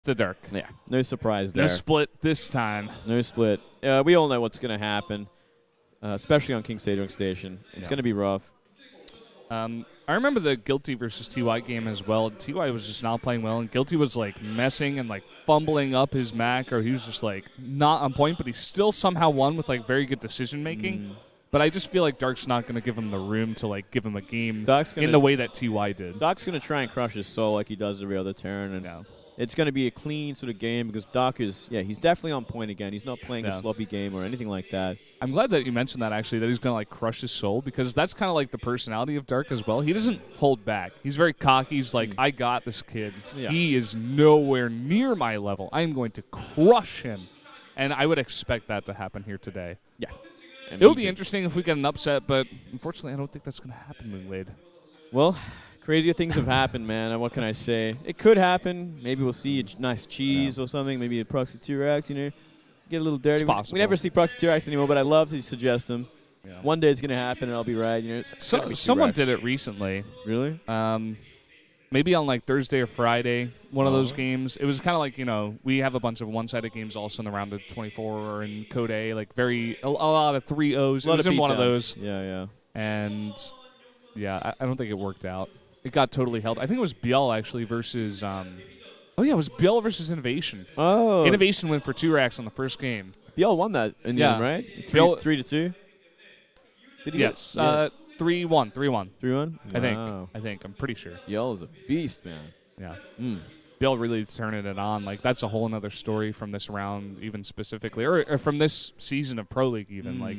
It's a Dark. Yeah, no surprise there. No split this time. No split. We all know what's going to happen, especially on King Sejong Station. It's going to be rough. I remember the Guilty versus TY game as well. TY was just not playing well, and Guilty was like messing and like fumbling up his macro. He was just like not on point, but he still somehow won with like very good decision making. But I just feel like Dark's not going to give him the room to like give him a game in the way that TY did. Dark's going to try and crush his soul like he does every other turn, and it's going to be a clean sort of game because Dark is, he's definitely on point again. He's not playing a sloppy game or anything like that. I'm glad that you mentioned that, actually, that he's going to, like, crush his soul, because that's kind of like the personality of Dark as well. He doesn't hold back. He's very cocky. He's like, I got this kid. Yeah. He is nowhere near my level. I'm going to crush him. And I would expect that to happen here today. Yeah. It would be interesting if we get an upset, but unfortunately I don't think that's going to happen, Moonglade. Well, crazier things have happened, man. What can I say? It could happen. Maybe we'll see a nice cheese or something. Maybe a Proxy 2X, you know. Get a little dirty. It's possible. We never see Proxy 2X anymore, but I love to suggest them. Yeah. One day it's going to happen, and I'll be right. You know, someone did it recently. Really? Maybe on like Thursday or Friday, one of those games. It was kind of like, you know, we have a bunch of one-sided games also in the round of 24 or in Code A, like a lot of 3-0s. It was in one of those. Yeah, yeah. And, yeah, I don't think it worked out. It got totally held. I think it was Biel, actually, versus it was Biel versus Innovation. Oh. Innovation went for 2 racks on the first game. Biel won that in the end, right? 3-2? Did he? Yes. 3-1. 3-1. 3-1? I think. I'm pretty sure. Biel is a beast, man. Yeah. Biel really turning it on. Like, that's a whole other story from this round, even specifically, or from this season of Pro League, even. Like,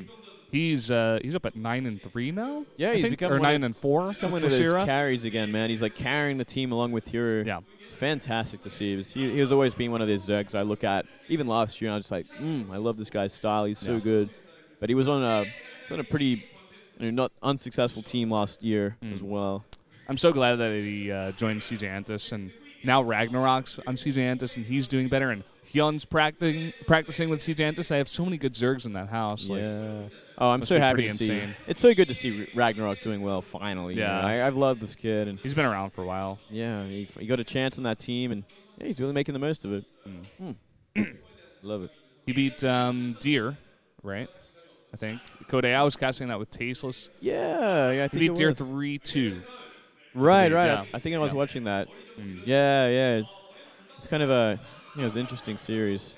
he's up at 9-3 now. Yeah, he's become 9-4. Become one of those carries again, man. He's like carrying the team along with Hero. Yeah, it's fantastic to see. He has always been one of those Zergs I look at. Even last year, I was just like, I love this guy's style. He's so good. But he was on a pretty not unsuccessful team last year as well. I'm so glad that he joined CJ Antis, and now Ragnarok's on CJ Antis, and he's doing better. And Hyun's practicing with CJ Antis. They have so many good Zergs in that house. Yeah. Like, I'm so happy to see. Insane. It's so good to see Ragnarok doing well finally. Yeah. You know? I've loved this kid. And he's been around for a while. Yeah. He got a chance on that team, and he's really making the most of it. Love it. He beat Deer, right? I think. Code A, I was casting that with Tasteless. Yeah, I think he beat Deer 3-2. Right. Yeah. I think I was watching that. Yeah. It's kind of a it's an interesting series.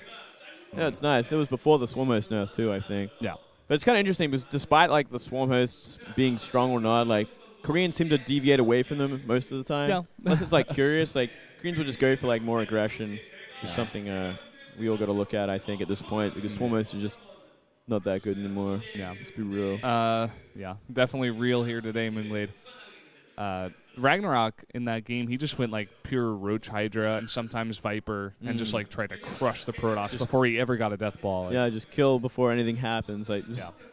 Yeah, it's nice. It was before the Swarm Host nerf too, I think. Yeah. But it's kind of interesting because despite like the Swarm Hosts being strong or not, like Koreans seem to deviate away from them most of the time. Yeah. Unless it's like curious, like Koreans will just go for like more aggression. Just something we all got to look at, I think, at this point, because Swarm Hosts are just not that good anymore. Yeah. Let's be real. Yeah, definitely real here today, Moonglade. Ragnarok in that game, he just went like pure Roach Hydra and sometimes Viper and just like tried to crush the Protoss before he ever got a death ball. Yeah, just kill before anything happens. Like,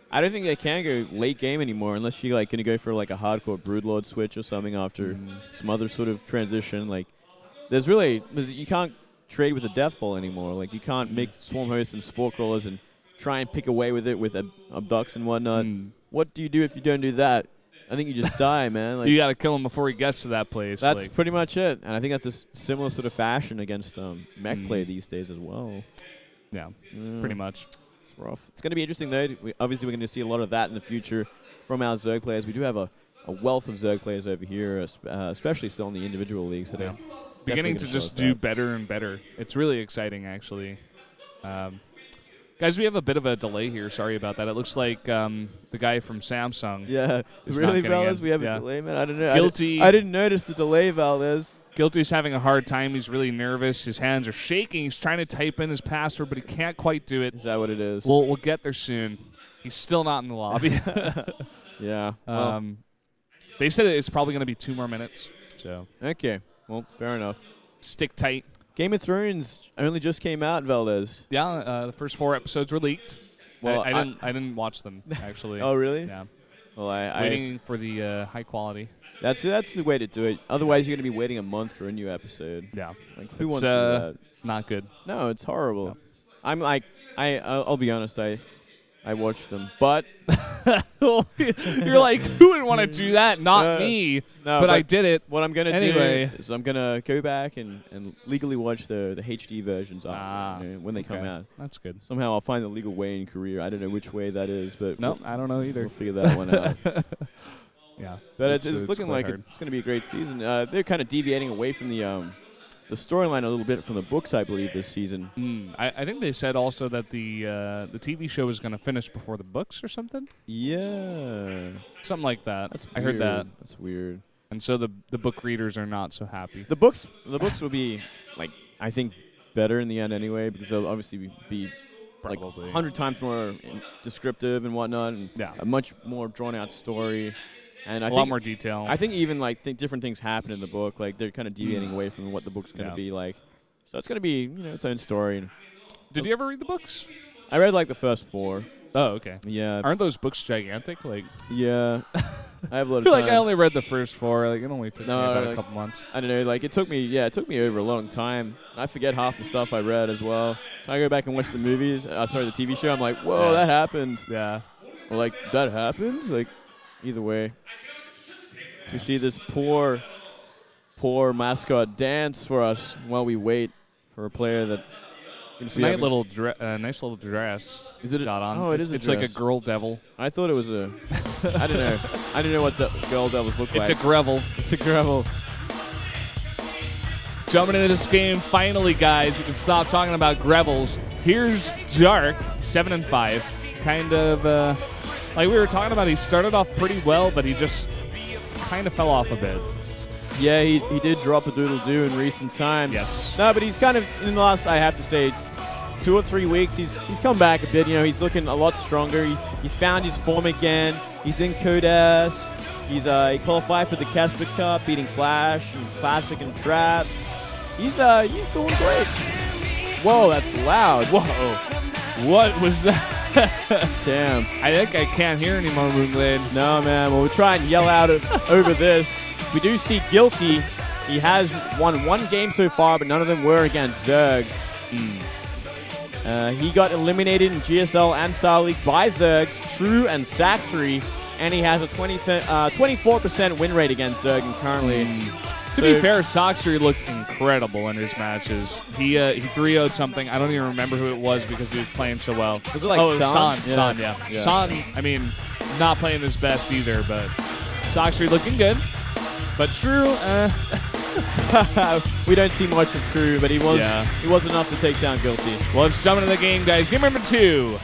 I don't think they can go late game anymore unless you're like going to go for like a hardcore Broodlord switch or something after some other sort of transition. Like, you can't trade with a death ball anymore. Like, you can't make Swarm Hosts and Spore Crawlers and try and pick away with it with abducts and whatnot. What do you do if you don't do that? I think you just die, man. Like, you got to kill him before he gets to that place. That's pretty much it. And I think that's a similar sort of fashion against mech play these days as well. Yeah, pretty much. It's rough. It's going to be interesting, though. Obviously, we're going to see a lot of that in the future from our Zerg players. We do have a wealth of Zerg players over here, especially still in the individual leagues today. Beginning to just do better and better. It's really exciting, actually. Guys, we have a bit of a delay here. Sorry about that. It looks like the guy from Samsung. Yeah. Really, Valdez? We have a delay, man? I don't know. Guilty. I didn't notice the delay, Valdez. Guilty's having a hard time. He's really nervous. His hands are shaking. He's trying to type in his password, but he can't quite do it. Is that what it is? We'll get there soon. He's still not in the lobby. Yeah. They said it's probably going to be 2 more minutes. So. Okay. Well, fair enough. Stick tight. Game of Thrones only just came out, Valdez. Yeah, the first 4 episodes were leaked. Well, I didn't watch them, actually. Oh, really? Yeah. Well, waiting for the high quality. That's the way to do it. Otherwise, you're going to be waiting a month for a new episode. Yeah. Like, who wants to do that? Not good. No, it's horrible. No. I'll be honest. I watched them, but you're like, who would want to do that? Not me. No, but I did it. What I'm gonna anyway. do is I'm gonna go back and legally watch the HD versions after when they come out. That's good. Somehow I'll find the legal way in Korea. I don't know which way that is, but no, I don't know either. We'll figure that one out. Yeah, but it's looking like it's going to be a great season. They're kind of deviating away from the storyline a little bit from the books, I believe, this season. I think they said also that the TV show is going to finish before the books or something. Yeah, something like that. That's I heard that. That's weird. And so the book readers are not so happy. The books will be like I think better in the end anyway, because they'll obviously be like 100 times more descriptive and whatnot, and a much more drawn out story. And a lot more detail. I think even like different things happen in the book. Like they're kind of deviating away from what the book's going to be like. So it's going to be its own story. Did you ever read the books? I read like the first 4. Oh, okay. Yeah. Aren't those books gigantic? Like. Yeah. I have a lot of I feel time. like I only read the first 4. Like it only took me about a couple months. I don't know. Like it took me over a long time. I forget half the stuff I read as well. So I go back and watch the movies. The TV show. I'm like, whoa, that happened. Yeah. Or like that happened. Like either way. We see this poor mascot dance for us while we wait for a player that. It's a nice little dress. Is it got on? Oh, it is. It's like a girl devil. I thought it was a. I don't know. I didn't know what the girl devils look like. It's a Greville. It's a Greville. Jumping into this game, finally, guys. We can stop talking about Grevils. Here's Dark, 7-5. Kind of like we were talking about. He started off pretty well, but he just kind of fell off a bit. Yeah, he did drop a doodle-doo in recent times. Yes. No, but he's kind of, in the last, I have to say, 2 or 3 weeks, he's come back a bit. You know, he's looking a lot stronger. He's found his form again. He's in Codas. He qualified for the Casper Cup, beating Flash and Classic and Trap. He's doing great. Whoa, that's loud. Whoa. What was that? Damn. I think I can't hear anymore, Moonglade. No, man. Well, we'll try and yell out over this. We do see Guilty. He has won 1 game so far, but none of them were against Zergs. He got eliminated in GSL and Star League by Zergs, True, and Saxery, and he has a 24% win rate against Zerg currently. To be fair, Saxery looked incredible in his matches. He 3-0'd something. I don't even remember who it was because he was playing so well. Was it like San? San, yeah. San, I mean, not playing his best either, but Saxery looking good. But True, we don't see much of True, but he was enough to take down Guilty. Well, let's jump into the game, guys. Game number 2.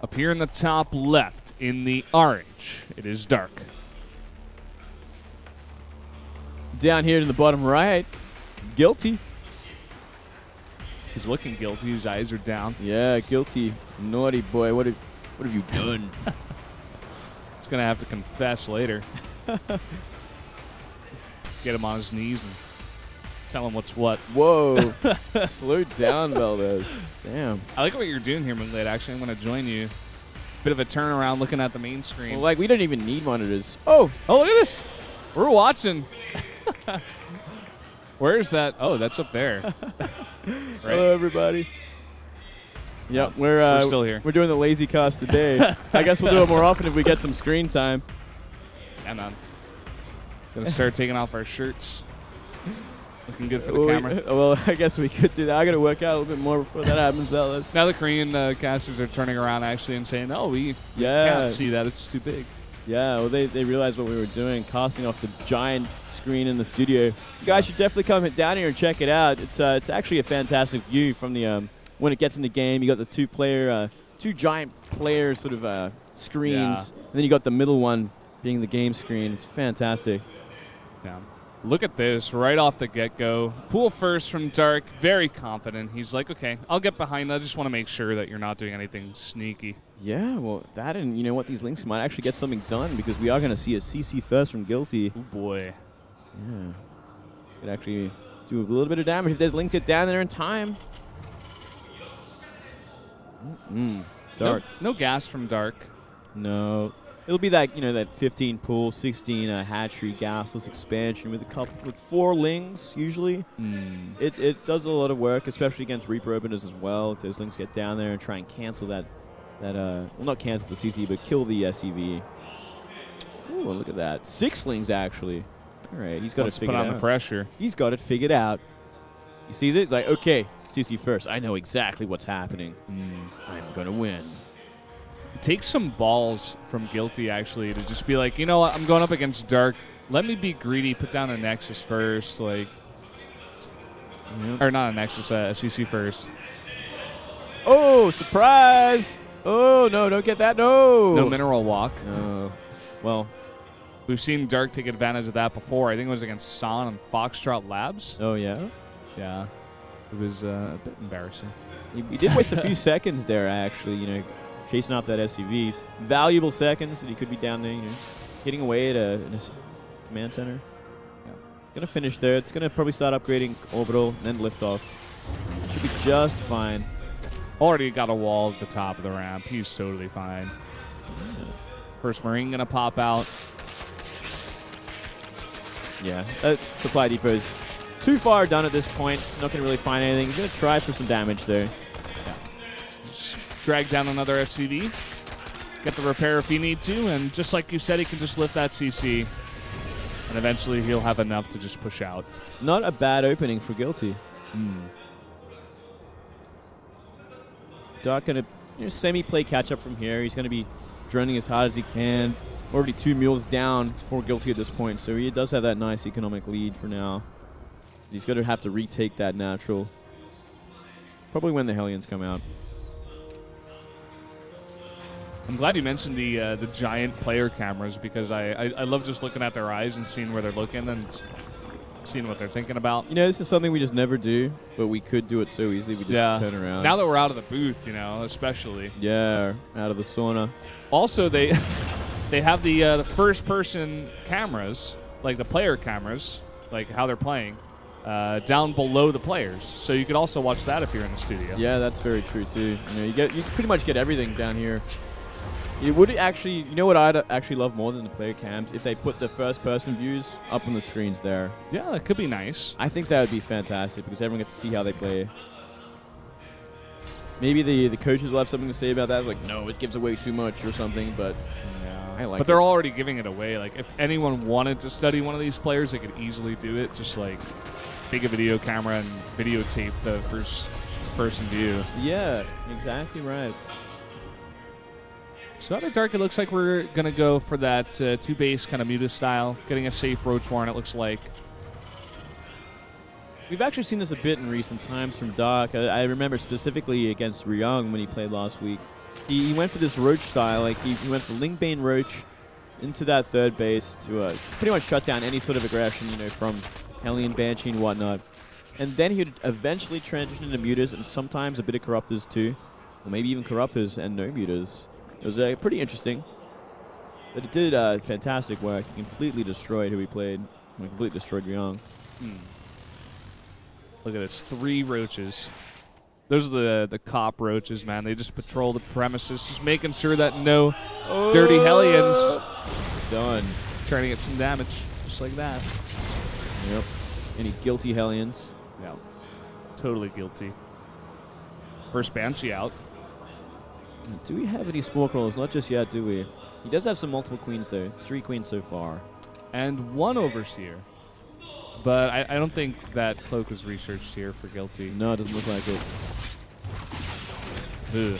Up here in the top left, in the orange, it is Dark. Down here in the bottom right, Guilty. He's looking guilty. His eyes are down. Yeah, Guilty. Naughty boy. What have you done? He's going to have to confess later. Get him on his knees and tell him what's what. Whoa. Slow down, Valdez. Damn. I like what you're doing here, Moonglade. Actually, I'm going to join you. Bit of a turnaround looking at the main screen. Well, like, we don't even need monitors. Oh, look at this. We're watching. Where is that? Oh, that's up there. Right. Hello, everybody. Yep, we're still here. We're doing the lazy cast today. I guess we'll do it more often if we get some screen time. Yeah, man. Gonna start taking off our shirts. Looking good for the camera. Well, I guess we could do that. I got to work out a little bit more before that happens, fellas. Now the Korean casters are turning around actually and saying, "Oh, we can't see that; it's too big." Yeah, well, they realized what we were doing, casting off the giant screen in the studio. You guys should definitely come down here and check it out. It's actually a fantastic view from the when it gets in the game. You got the two giant player sort of screens, and then you got the middle one being the game screen. It's fantastic. Yeah. Look at this right off the get-go. Pool first from Dark, very confident. He's like, okay, I'll get behind that. I just want to make sure that you're not doing anything sneaky. Yeah, well, that and you know what, these links might actually get something done because we are going to see a CC first from Guilty. Oh, boy. Yeah. This could actually do a little bit of damage if there's linked it down there in time. Dark. No gas from Dark. No. It'll be that, that 15 pool, 16 hatchery gasless expansion with 4 lings usually. It does a lot of work, especially against Reaper openers as well. If those lings get down there and try and cancel well, not cancel the CC, but kill the SCV. Ooh, look at that. 6 lings actually. All right, he's got it figured out. Put on the pressure. He's got it figured out. He sees it. He's like, okay, CC first. I know exactly what's happening. I'm gonna win. It takes some balls from Guilty, actually, to just be like, you know what, I'm going up against Dark. Let me be greedy, put down a Nexus first, like... Yep. Or not a Nexus, a CC first. Oh, surprise! Oh, no, don't get that, no! No Mineral Walk. No. Well... We've seen Dark take advantage of that before. I think it was against San and Foxtrot Labs. Oh, yeah? Yeah. It was a bit embarrassing. He did waste a few seconds there, actually, chasing off that SUV. Valuable seconds that he could be down there, hitting away at a command center. Yeah. It's going to finish there. It's going to probably start upgrading orbital and then lift off. Should be just fine. Already got a wall at the top of the ramp. He's totally fine. Yeah. First Marine going to pop out. Yeah, supply depot's too far done at this point. Not going to really find anything. He's going to try for some damage there. Yeah. Just drag down another SCV. Get the repair if he need to. And just like you said, he can just lift that CC. And eventually he'll have enough to just push out. Not a bad opening for Guilty. Dark going to semi-play catch-up from here. He's going to be droning as hard as he can. Already 2 mules down for Guilty at this point, so he does have that nice economic lead for now. He's going to have to retake that natural. Probably when the Hellions come out. I'm glad you mentioned the giant player cameras, because I love just looking at their eyes and seeing where they're looking and seeing what they're thinking about. This is something we just never do, but we could do it so easily. We just turn around. Now that we're out of the booth, especially. Yeah, out of the sauna. Also, they have the first-person cameras, like the player cameras, like how they're playing, down below the players. So you could also watch that if you're in the studio. Yeah, that's very true too. You pretty much get everything down here. It would actually, what I'd actually love more than the player cams? If they put the first-person views up on the screens there. Yeah, that could be nice. I think that would be fantastic because everyone gets to see how they play. Maybe the coaches will have something to say about that, like, no, it gives away too much or something, but I like it. But they're already giving it away. Like, if anyone wanted to study one of these players, they could easily do it. Just, like, take a video camera and videotape the first-person view. Yeah, exactly right. So out of Dark, it looks like we're going to go for that two-base kind of Muta style, getting a safe Roach Warren, it looks like. We've actually seen this a bit in recent times from Dark. I remember specifically against Ryung when he played last week. He went for this Roach style. Like he went for Lingbane Roach into that third base to pretty much shut down any sort of aggression, from Hellion, Banshee, and whatnot. And then he would eventually transition into Mutas and sometimes a bit of Corruptors too. Or maybe even Corruptors and no Mutas. It was pretty interesting. But it did fantastic work. He completely destroyed who he played. He completely destroyed Ryung. Look at this, 3 roaches. Those are the cop roaches, man. They just patrol the premises, just making sure that no dirty Hellions. Done. Trying to get some damage, just like that. Yep. Any guilty Hellions? Yeah. Totally guilty. First Banshee out. Do we have any Spore Crawlers? Not just yet, do we? He does have some multiple queens, though. 3 queens so far. And 1 Overseer. But I don't think that Cloak was researched here for Guilty. No, it doesn't look like it. Ugh.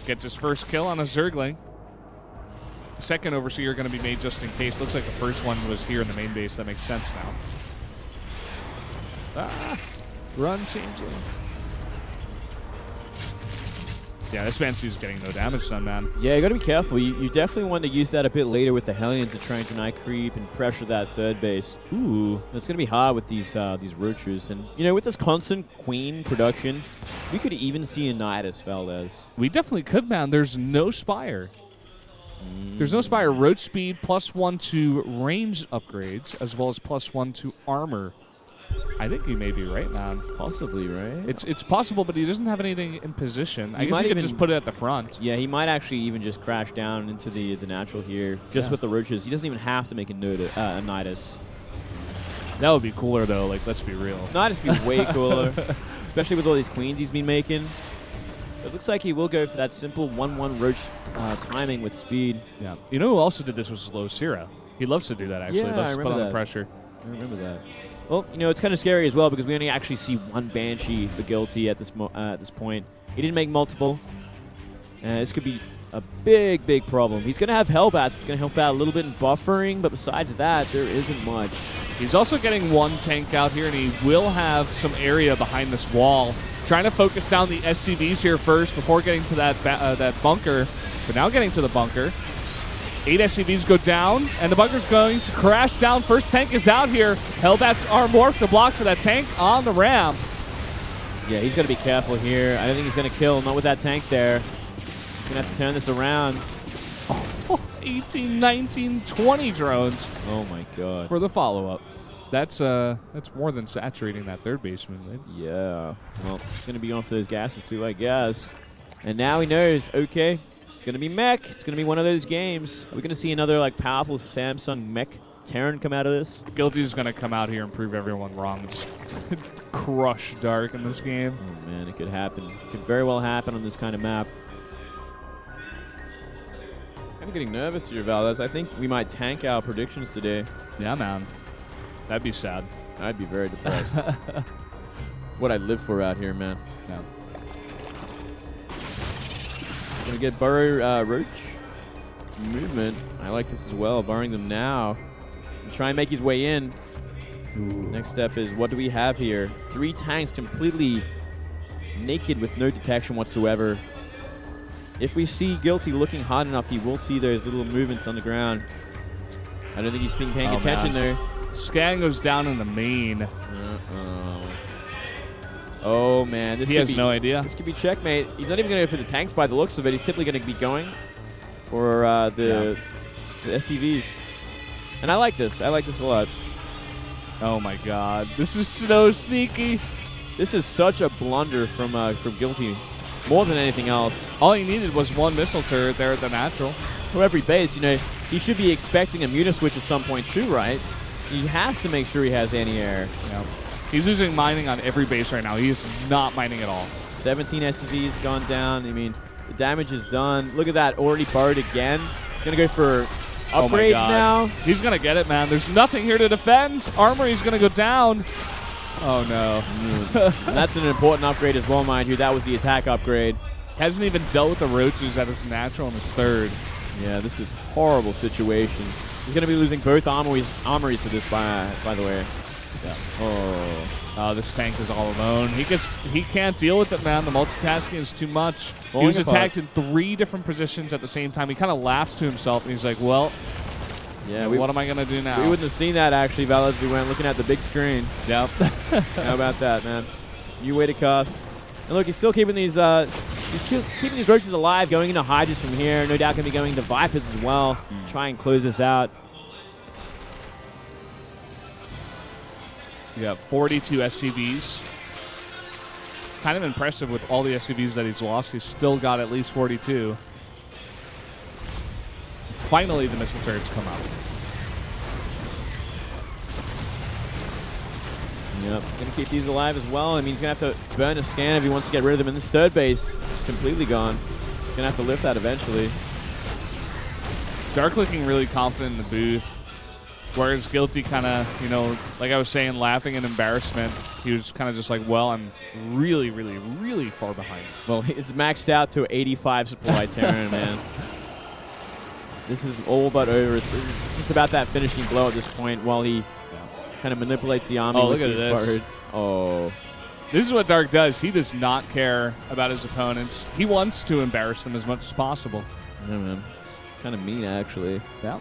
Gets his first kill on a Zergling. Second Overseer going to be made just in case. Looks like the first one was here in the main base. That makes sense now. Ah! Run changing. Yeah, this Banshee's getting no damage done, man. Yeah, you got to be careful. You definitely want to use that a bit later with the Hellions to try and deny creep and pressure that third base. Ooh. It's going to be hard with these Roaches. And, with this constant queen production, we could even see a Nidus Valdez. We definitely could, man. There's no Spire. There's no Spire. Roach speed +1 to range upgrades, as well as +1 to armor I think you may be right, man. Possibly, right? It's possible, but he doesn't have anything in position. I guess might he could even just put it at the front. Yeah, he might actually even just crash down into the natural here, just with the roaches. He doesn't even have to make a Nidus. That would be cooler, though. Like, let's be real. Nidus would be way cooler, especially with all these queens he's been making. It looks like he will go for that simple 1-1 roach timing with speed. Yeah. You know who also did this was Low Sierra. He loves to do that, actually. Yeah, Loves to put on the pressure. I remember that. Well, you know, it's kind of scary as well because we only actually see one Banshee for Guilty at this point. He didn't make multiple. This could be a big, big problem. He's going to have Hellbats, which is going to help out a little bit in buffering, but besides that, there isn't much. He's also getting one tank out here, and he will have some area behind this wall. Trying to focus down the SCVs here first before getting to that bunker. But now getting to the bunker. 8 SCVs go down, and the bunker's going to crash down. First tank is out here. Hellbats are morphed to block for that tank on the ramp. Yeah, he's got to be careful here. I don't think he's going to kill, not with that tank there. He's going to have to turn this around. 18, 19, 20 drones. Oh, my God. For the follow-up. That's more than saturating that third baseman. Right? Yeah. Well, it's going to be on for those gases, too, I guess. And now he knows, okay, it's going to be mech. It's going to be one of those games. We're going to see another, like, powerful Samsung mech Terran come out of this. Guilty's going to come out here and prove everyone wrong. Just crush Dark in this game. Oh, man, it could happen. It could very well happen on this kind of map. I'm getting nervous here, Valdez. I think we might tank our predictions today. Yeah, man. That'd be sad. I'd be very depressed. What I live for out here, man. Yeah. Gonna get Burrow Roach movement. I like this as well. Burrowing them now. And try and make his way in. Ooh. Next step is, what do we have here? 3 tanks completely naked with no detection whatsoever. If we see Guilty looking hard enough, he will see those little movements on the ground. I don't think he's been paying attention there. Scan goes down in the main. Oh, man. He has no idea. This could be checkmate. He's not even going to go for the tanks by the looks of it. He's simply going to be going for the SCVs. And I like this. I like this a lot. Oh, my God. This is so sneaky. This is such a blunder from Guilty. More than anything else. All he needed was one missile turret there at the natural. For every base, you know, he should be expecting a Muta-switch at some point too, right? He has to make sure he has anti-air. Yeah. He's using mining on every base right now. He is not mining at all. 17 SCVs gone down. I mean, the damage is done. Look at that, already burrowed again. He's going to go for upgrades now. He's going to get it, man. There's nothing here to defend. Armory's going to go down. Oh, no. And that's an important upgrade as well, mind you. That was the attack upgrade. Hasn't even dealt with the roaches at his natural in his third. Yeah, this is a horrible situation. He's going to be losing both armories to this, by the way. Yeah. Oh, this tank is all alone. He can't deal with it, man. The multitasking is too much. He was attacked in 3 different positions at the same time. He kind of laughs to himself, and he's like, well, yeah, what am I going to do now? We wouldn't have seen that, actually, Val, if we weren't looking at the big screen. Yep. How about that, man? New way to cuss. And look, he's still keeping these keeping these roaches alive, going into Hydras from here. No doubt going to be going to Vipers as well. Try and close this out. Yeah, 42 SCVs. Kind of impressive with all the SCVs that he's lost. He's still got at least 42. Finally, the missile turrets come out. Yep, going to keep these alive as well. I mean, he's going to have to burn a scan if he wants to get rid of them. And this third base is completely gone. He's going to have to lift that eventually. Dark looking really confident in the booth. Whereas Guilty kind of, you know, like I was saying, laughing in embarrassment. He was kind of just like, well, I'm really, really, really far behind. Well, it's maxed out to 85 supply Terran, man. This is all but over. It's about that finishing blow at this point while he kind of manipulates the army. Oh, look at this. Oh. This is what Dark does. He does not care about his opponents. He wants to embarrass them as much as possible. Yeah, man. It's kind of mean, actually. Yeah.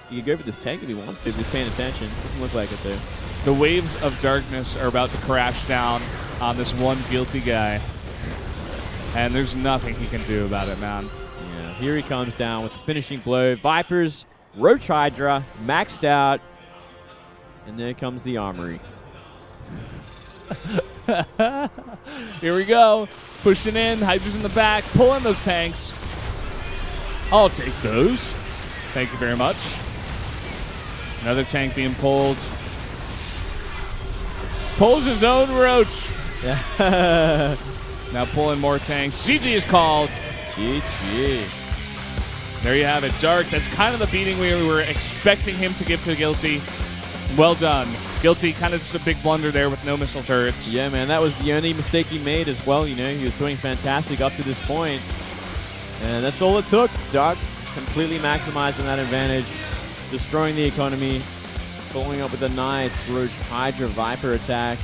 He can go for this tank if he wants to, if he's paying attention. Doesn't look like it, though. The waves of darkness are about to crash down on this one Guilty guy. And there's nothing he can do about it, man. Yeah, here he comes down with the finishing blow. Vipers, Roach Hydra, maxed out. And there comes the armory. Here we go. Pushing in. Hydra's in the back. Pulling those tanks. I'll take those. Thank you very much. Another tank being pulled. Pulls his own Roach. Now pulling more tanks. GG is called. GG. There you have it. Dark, that's kind of the beating we were expecting him to give to Guilty. Well done. Guilty, kind of just a big blunder there with no missile turrets. Yeah, man, that was the only mistake he made as well. You know, he was doing fantastic up to this point. And that's all it took. Dark completely maximizing that advantage, destroying the economy, following up with a nice Roach Hydra Viper attack.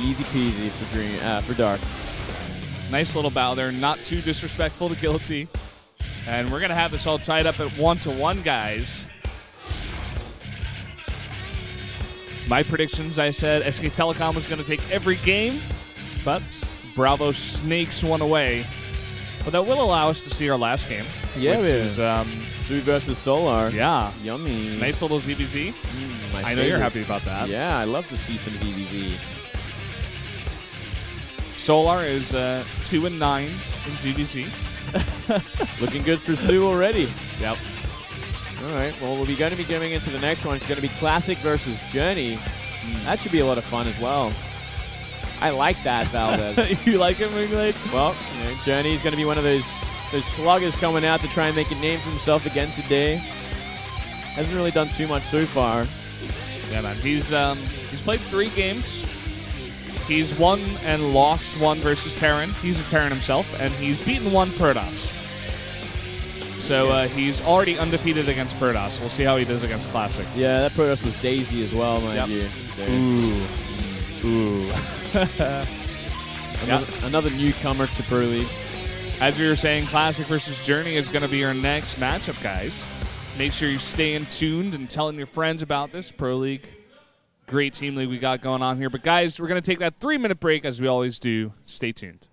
Easy peasy for Dark. Nice little battle there. Not too disrespectful to Guilty. And we're going to have this all tied up at 1-1, guys. My predictions, I said SK Telecom was going to take every game, but Bravo snakes one away. But that will allow us to see our last game. Yeah, which is Sue versus Solar. Yeah. Yummy. Nice little ZVZ. I know you're happy about that. Yeah, I love to see some ZVZ. Solar is 2-9 in ZVZ. Looking good for Sue already. Yep. All right, well, we're going to be going into the next one. It's going to be Classic versus Journey. That should be a lot of fun as well. I like that, Valdez. You like it, Minglet? Well, you know, Journey's going to be one of those sluggers coming out to try and make a name for himself again today. Hasn't really done too much so far. Yeah, man. He's played 3 games. He's won and lost 1 versus Terran. He's a Terran himself, and he's beaten 1 Protoss. So he's already undefeated against Protoss. We'll see how he does against Classic. Yeah, that Protoss was Daisy as well, mind you. So. Ooh. Another newcomer to Pro League. As we were saying, Classic versus Journey is going to be our next matchup, guys. Make sure you're staying tuned and telling your friends about this Pro League. Great team league we got going on here. But, guys, we're going to take that 3-minute break as we always do. Stay tuned.